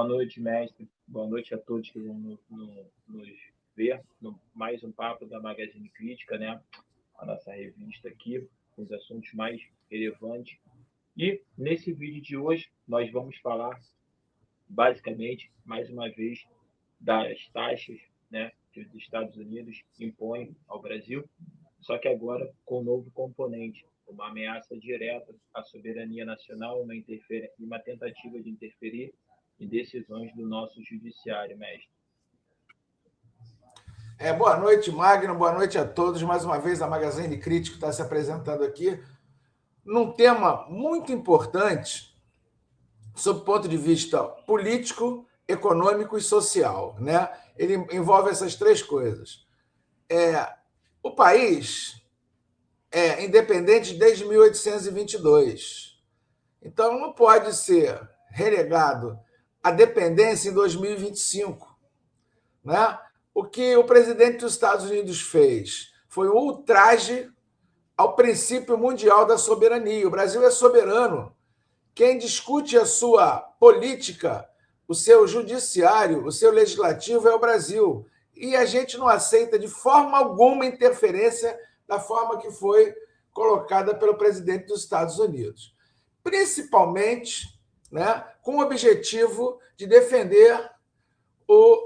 Boa noite, mestre. Boa noite a todos que vão nos ver no mais um papo da Magazine Crítica, né? A nossa revista aqui, com os assuntos mais relevantes. E nesse vídeo de hoje, nós vamos falar, basicamente, mais uma vez, das taxas, né, que os Estados Unidos impõem ao Brasil, só que agora com um novo componente, uma ameaça direta à soberania nacional, uma tentativa de interferir em decisões do nosso judiciário, mestre. Boa noite, Magno, boa noite a todos. Mais uma vez, a Magazine Crítico está se apresentando aqui num tema muito importante sob o ponto de vista político, econômico e social, né? Ele envolve essas três coisas. O país é independente desde 1822. Então, não pode ser relegado à dependência em 2025. Né? O que o presidente dos Estados Unidos fez foi um ultraje ao princípio mundial da soberania. O Brasil é soberano. Quem discute a sua política, o seu judiciário, o seu legislativo é o Brasil. E a gente não aceita de forma alguma interferência da forma que foi colocada pelo presidente dos Estados Unidos. Principalmente, né, com o objetivo de defender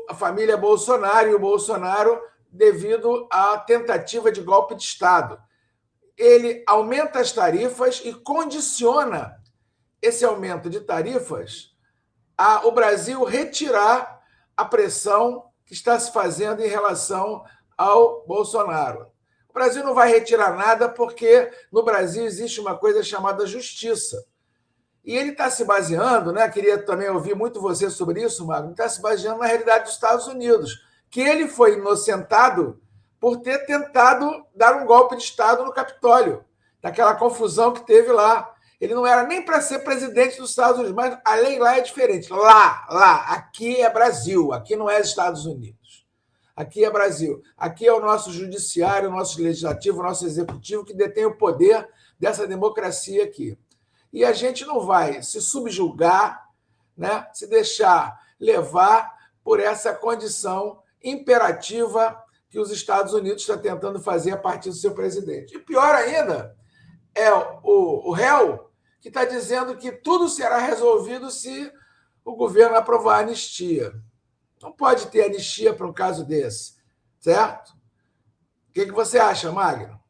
a família Bolsonaro e o Bolsonaro devido à tentativa de golpe de Estado. Ele aumenta as tarifas e condiciona esse aumento de tarifas a o Brasil retirar a pressão que está se fazendo em relação ao Bolsonaro. O Brasil não vai retirar nada porque no Brasil existe uma coisa chamada justiça. E ele está se baseando, né? Queria também ouvir muito você sobre isso, Magno, está se baseando na realidade dos Estados Unidos, que ele foi inocentado por ter tentado dar um golpe de Estado no Capitólio, daquela confusão que teve lá. Ele não era nem para ser presidente dos Estados Unidos, mas a lei lá é diferente. Lá, aqui é Brasil, aqui não é Estados Unidos. Aqui é Brasil. Aqui é o nosso judiciário, o nosso legislativo, o nosso executivo que detém o poder dessa democracia aqui. E a gente não vai se subjugar, né, se deixar levar por essa condição imperativa que os Estados Unidos estão tentando fazer a partir do seu presidente. E pior ainda, é o réu que está dizendo que tudo será resolvido se o governo aprovar a anistia. Não pode ter anistia para um caso desse, certo? O que você acha, Magno?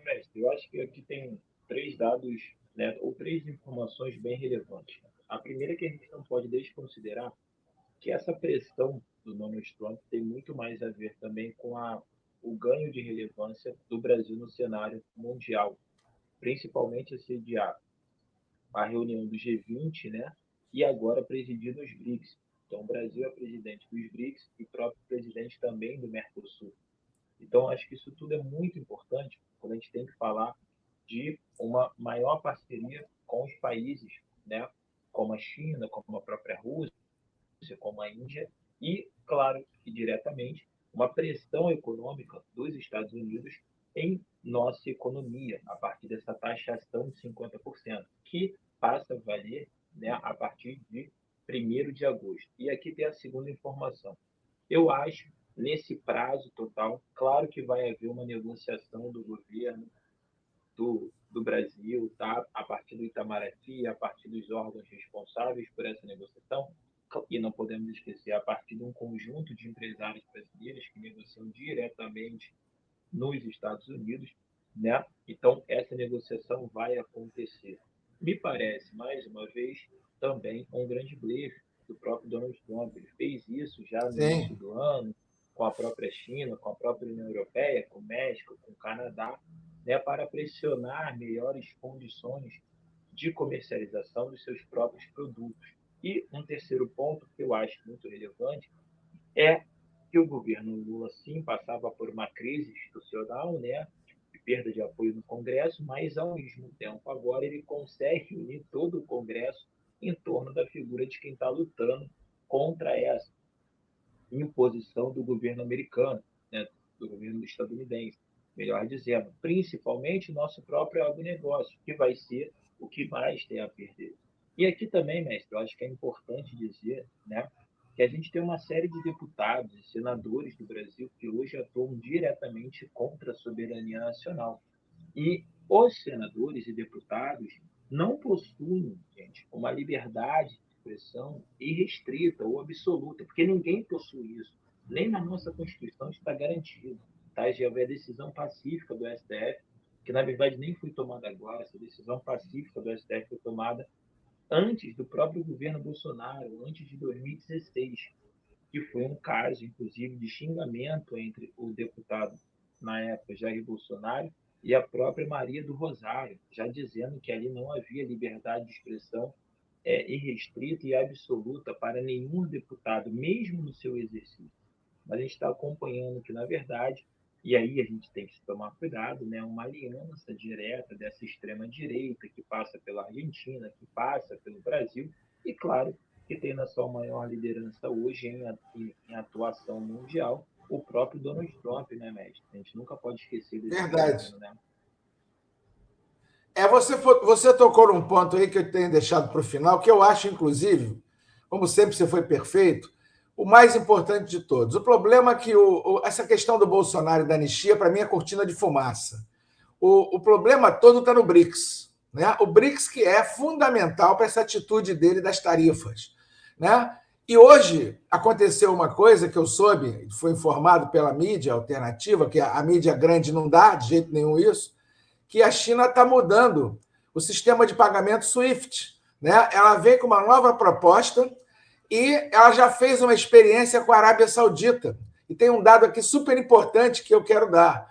Mestre, eu acho que aqui tem três dados, né, ou três informações bem relevantes. A primeira é que a gente não pode desconsiderar que essa pressão do Donald Trump tem muito mais a ver também com o ganho de relevância do Brasil no cenário mundial, principalmente a sediar a reunião do G20, né, e agora presidindo os BRICS. Então, o Brasil é presidente dos BRICS e próprio presidente também do Mercosul. Então, acho que isso tudo é muito importante quando a gente tem que falar de uma maior parceria com os países, né, como a China, como a própria Rússia, como a Índia, e, claro, que diretamente, uma pressão econômica dos Estados Unidos em nossa economia, a partir dessa taxação de 50%, que passa a valer, né, a partir de 1º de agosto. E aqui tem a segunda informação. Eu acho, nesse prazo total, claro que vai haver uma negociação do governo do Brasil, tá? A partir do Itamaraty, a partir dos órgãos responsáveis por essa negociação, e não podemos esquecer, a partir de um conjunto de empresários brasileiros que negociam diretamente nos Estados Unidos, né? Então, essa negociação vai acontecer. Me parece, mais uma vez, também um grande blefe do próprio Donald Trump. Ele fez isso já no início Sim. do ano, com a própria China, com a própria União Europeia, com o México, com o Canadá, né, para pressionar melhores condições de comercialização dos seus próprios produtos. E um terceiro ponto que eu acho muito relevante é que o governo Lula, sim, passava por uma crise institucional, né, de perda de apoio no Congresso, mas, ao mesmo tempo, agora ele consegue unir todo o Congresso em torno da figura de quem está lutando contra essa imposição do governo americano, né, do governo estadunidense, melhor dizendo, principalmente nosso próprio agronegócio, que vai ser o que mais tem a perder. E aqui também, mestre, eu acho que é importante dizer, né, que a gente tem uma série de deputados e senadores do Brasil que hoje atuam diretamente contra a soberania nacional. E os senadores e deputados não possuem, gente, uma liberdade de expressão irrestrita ou absoluta, porque ninguém possui isso. Nem na nossa Constituição está garantido. Tá? Já houve a decisão pacífica do STF, que na verdade nem foi tomada agora, essa decisão pacífica do STF foi tomada antes do próprio governo Bolsonaro, antes de 2016, que foi um caso, inclusive, de xingamento entre o deputado, na época, Jair Bolsonaro, e a própria Maria do Rosário, já dizendo que ali não havia liberdade de expressão irrestrita e absoluta para nenhum deputado, mesmo no seu exercício. Mas a gente está acompanhando que, na verdade, e aí a gente tem que tomar cuidado, né, uma aliança direta dessa extrema-direita que passa pela Argentina, que passa pelo Brasil, e, claro, que tem na sua maior liderança hoje em atuação mundial o próprio Donald Trump, né, mestre? A gente nunca pode esquecer desse Verdade. fenômeno, né? Você tocou num ponto aí que eu tenho deixado para o final, que eu acho, inclusive, como sempre você foi perfeito, o mais importante de todos. O problema é que essa questão do Bolsonaro e da anistia, para mim, é cortina de fumaça. O problema todo está no BRICS. Né? O BRICS que é fundamental para essa atitude dele das tarifas. Né? E hoje aconteceu uma coisa que eu soube, foi informado pela mídia alternativa, que a mídia grande não dá de jeito nenhum isso, que a China está mudando o sistema de pagamento SWIFT. Né? Ela vem com uma nova proposta e ela já fez uma experiência com a Arábia Saudita. E tem um dado aqui super importante que eu quero dar.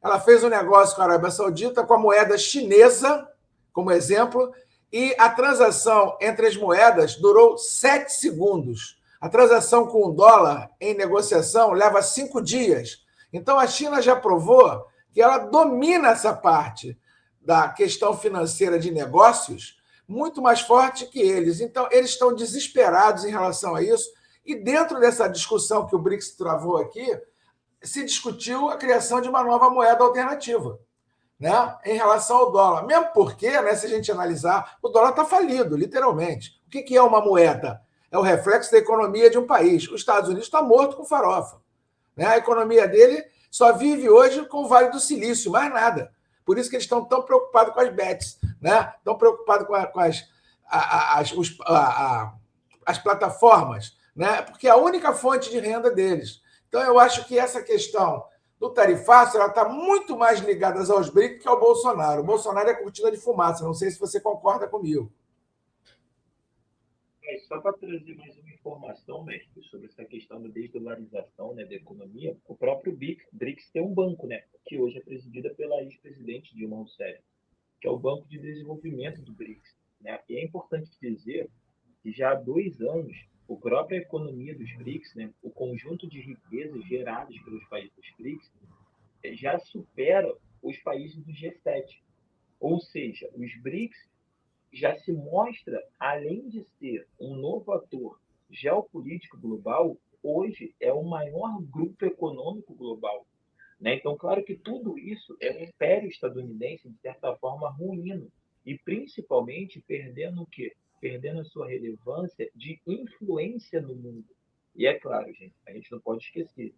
Ela fez um negócio com a Arábia Saudita com a moeda chinesa, como exemplo, e a transação entre as moedas durou 7 segundos. A transação com o dólar em negociação leva 5 dias. Então, a China já provou que ela domina essa parte da questão financeira de negócios muito mais forte que eles. Então, eles estão desesperados em relação a isso. E dentro dessa discussão que o BRICS travou aqui, se discutiu a criação de uma nova moeda alternativa, né, em relação ao dólar. Mesmo porque, né, se a gente analisar, o dólar está falido, literalmente. O que é uma moeda? É o reflexo da economia de um país. Os Estados Unidos está morto com farofa. Né? A economia dele só vive hoje com o Vale do Silício, mais nada. Por isso que eles estão tão preocupados com as bets, né? Estão preocupados com as plataformas, né? Porque é a única fonte de renda deles. Então, eu acho que essa questão do tarifaço está muito mais ligada aos BRICS que ao Bolsonaro. O Bolsonaro é cortina de fumaça, não sei se você concorda comigo. Só para trazer mais uma informação, mestre, sobre essa questão da desdolarização, né, da economia, o próprio BRICS tem um banco, né, que hoje é presidida pela ex-presidente Dilma Rousseff, que é o Banco de Desenvolvimento do BRICS. Né? E é importante dizer que já há 2 anos, a própria economia dos BRICS, né, o conjunto de riquezas geradas pelos países dos BRICS, já supera os países do G7. Ou seja, os BRICS já se mostra, além de ser um novo ator geopolítico global, hoje é o maior grupo econômico global. Né? Então, claro que tudo isso é um império estadunidense, de certa forma, ruindo, e principalmente perdendo o quê? Perdendo a sua relevância de influência no mundo. E é claro, gente, a gente não pode esquecer,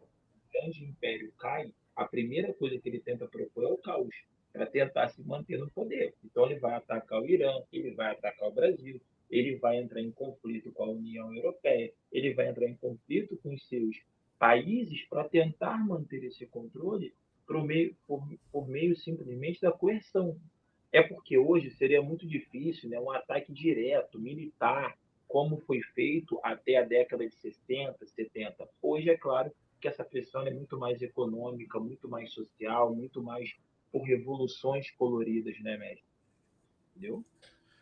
o grande império cai, a primeira coisa que ele tenta propor é o caos, para tentar se manter no poder. Então, ele vai atacar o Irã, ele vai atacar o Brasil, ele vai entrar em conflito com a União Europeia, ele vai entrar em conflito com os seus países para tentar manter esse controle por meio simplesmente da coerção. É porque hoje seria muito difícil, né, um ataque direto, militar, como foi feito até a década de 60, 70. Hoje, é claro que essa pressão é muito mais econômica, muito mais social, muito mais por revoluções coloridas, né, mestre? Entendeu?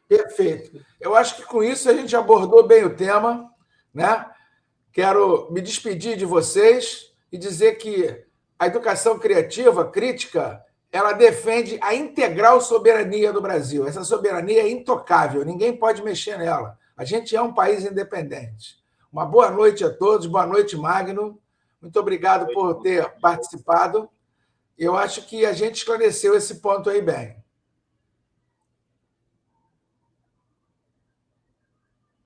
Perfeito. Eu acho que com isso a gente abordou bem o tema, né? Quero me despedir de vocês e dizer que a educação criativa, crítica, ela defende a integral soberania do Brasil. Essa soberania é intocável, ninguém pode mexer nela. A gente é um país independente. Uma boa noite a todos, boa noite, Magno. Muito obrigado por ter participado. Eu acho que a gente esclareceu esse ponto aí bem.